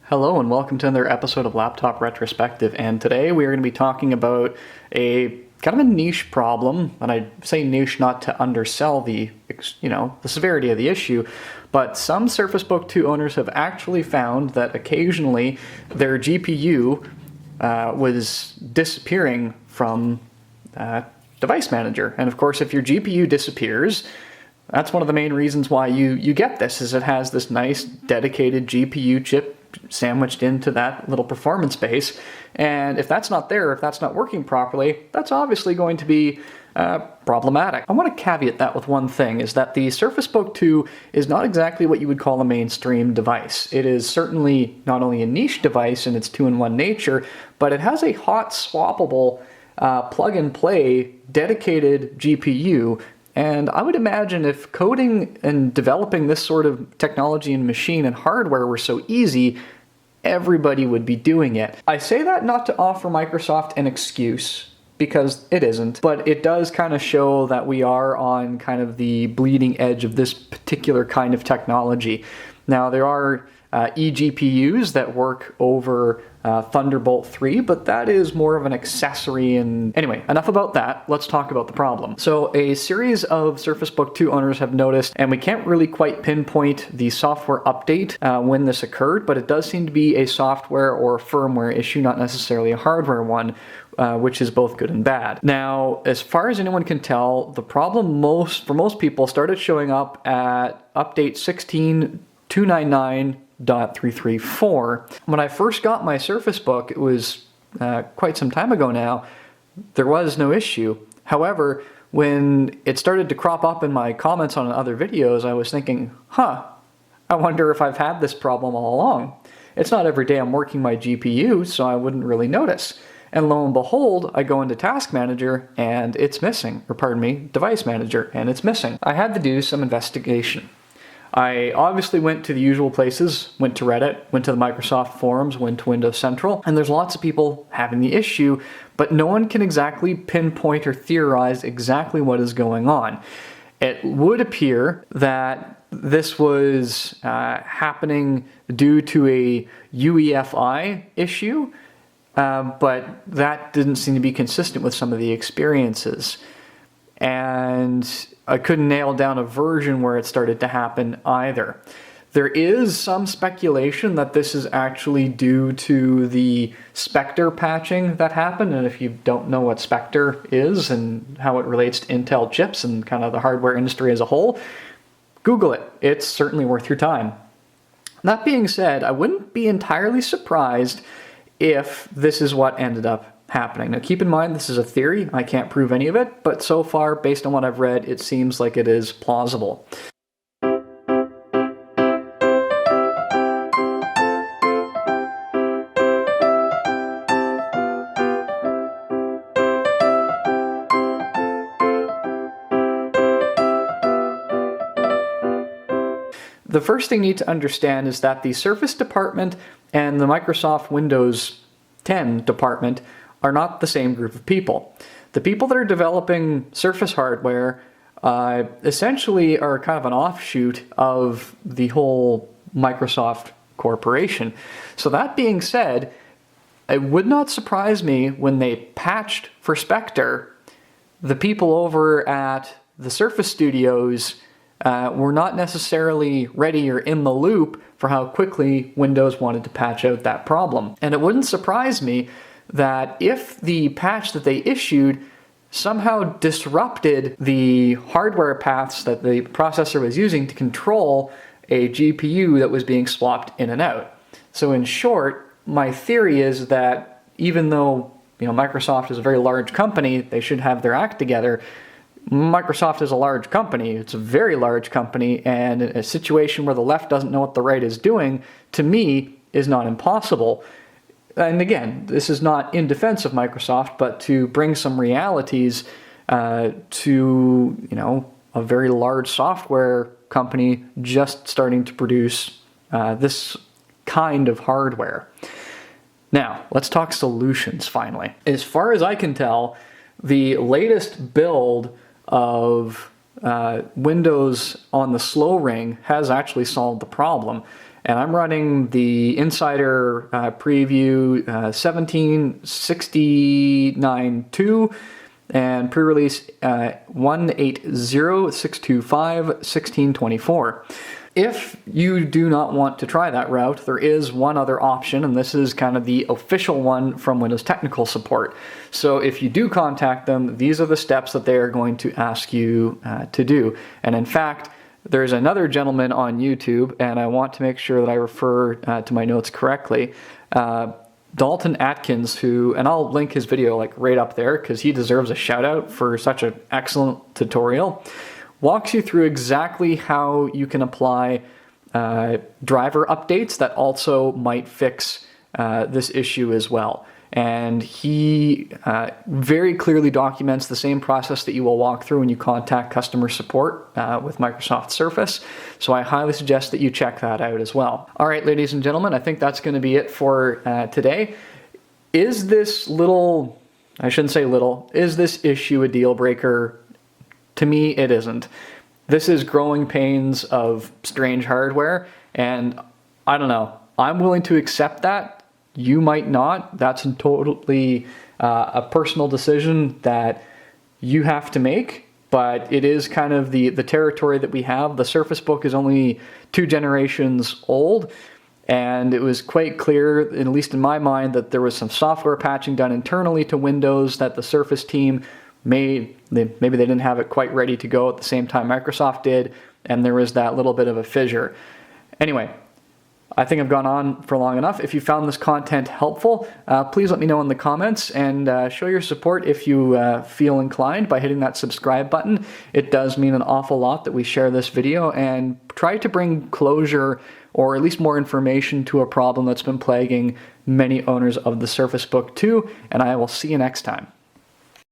Hello and welcome to another episode of Laptop Retrospective, and today we are going to be talking about a kind of a niche problem, and I say niche not to undersell the severity of the issue, but some Surface Book 2 owners have actually found that occasionally their GPU was disappearing from Device Manager. And of course, if your GPU disappears, that's one of the main reasons why you get this, is it has this nice dedicated GPU chip sandwiched into that little performance base. And if that's not there, if that's not working properly, that's obviously going to be problematic. I want to caveat that with one thing, is that the Surface Book 2 is not exactly what you would call a mainstream device. It is certainly not only a niche device in its two-in-one nature, but it has a hot swappable plug-and-play dedicated GPU. And I would imagine if coding and developing this sort of technology and machine and hardware were so easy, everybody would be doing it. I say that not to offer Microsoft an excuse, because it isn't, but it does kind of show that we are on kind of the bleeding edge of this particular kind of technology. Now, there are eGPUs that work over Thunderbolt 3, but that is more of an accessory. And anyway, enough about that. Let's talk about the problem. So a series of Surface Book 2 owners have noticed, and we can't really quite pinpoint the software update when this occurred, but it does seem to be a software or firmware issue, not necessarily a hardware one, which is both good and bad. Now, as far as anyone can tell, the problem for most people started showing up at update 16.299.334. When I first got my Surface Book, it was quite some time ago now, there was no issue. However, when it started to crop up in my comments on other videos, I was thinking, I wonder if I've had this problem all along. It's not every day I'm working my GPU, so I wouldn't really notice. And lo and behold, I go into Task Manager and it's missing, or pardon me, Device Manager, and it's missing. I had to do some investigation. I obviously went to the usual places, went to Reddit, went to the Microsoft forums, went to Windows Central, and there's lots of people having the issue, but no one can exactly pinpoint or theorize exactly what is going on. It would appear that this was happening due to a UEFI issue, but that didn't seem to be consistent with some of the experiences. And I couldn't nail down a version where it started to happen either. There is some speculation that this is actually due to the Spectre patching that happened, and if you don't know what Spectre is and how it relates to Intel chips and kind of the hardware industry as a whole, Google it. It's certainly worth your time. That being said, I wouldn't be entirely surprised if this is what ended up happening. Now keep in mind, this is a theory. I can't prove any of it, but so far, based on what I've read, it seems like it is plausible. The first thing you need to understand is that the Surface department and the Microsoft Windows 10 department are not the same group of people. The people that are developing Surface hardware essentially are kind of an offshoot of the whole Microsoft corporation. So that being said, it would not surprise me when they patched for Spectre, the people over at the Surface Studios were not necessarily ready or in the loop for how quickly Windows wanted to patch out that problem. And it wouldn't surprise me that if the patch that they issued somehow disrupted the hardware paths that the processor was using to control a GPU that was being swapped in and out. So in short, my theory is that even though Microsoft is a very large company, they should have their act together. Microsoft is a large company, it's a very large company, and a situation where the left doesn't know what the right is doing, to me, is not impossible. And again, this is not in defense of Microsoft, but to bring some realities to, a very large software company just starting to produce this kind of hardware. Now, let's talk solutions finally. As far as I can tell, the latest build of Windows on the slow ring has actually solved the problem. and I'm running the Insider Preview 1769.2 and pre-release 180.625.1624. If you do not want to try that route, there is one other option, and this is kind of the official one from Windows Technical Support. So if you do contact them, these are the steps that they are going to ask you to do. And in fact, there's another gentleman on YouTube, and I want to make sure that I refer to my notes correctly, Dalton Adkins, who, and I'll link his video like right up there because he deserves a shout out for such an excellent tutorial, walks you through exactly how you can apply driver updates that also might fix this issue as well. And he very clearly documents the same process that you will walk through when you contact customer support with Microsoft Surface. So I highly suggest that you check that out as well. All right, ladies and gentlemen, I think that's going to be it for today. Is this little, I shouldn't say little, is this issue a deal breaker? To me, it isn't. This is growing pains of strange hardware, and I don't know. I'm willing to accept that. You might not. That's totally a personal decision that you have to make, but it is kind of the territory that we have. The Surface Book is only 2 generations old, and it was quite clear, at least in my mind, that there was some software patching done internally to Windows that the Surface team maybe they didn't have it quite ready to go at the same time Microsoft did, and there was that little bit of a fissure. Anyway, I think I've gone on for long enough. If you found this content helpful, please let me know in the comments, and show your support if you feel inclined by hitting that subscribe button. It does mean an awful lot that we share this video and try to bring closure or at least more information to a problem that's been plaguing many owners of the Surface Book 2, and I will see you next time.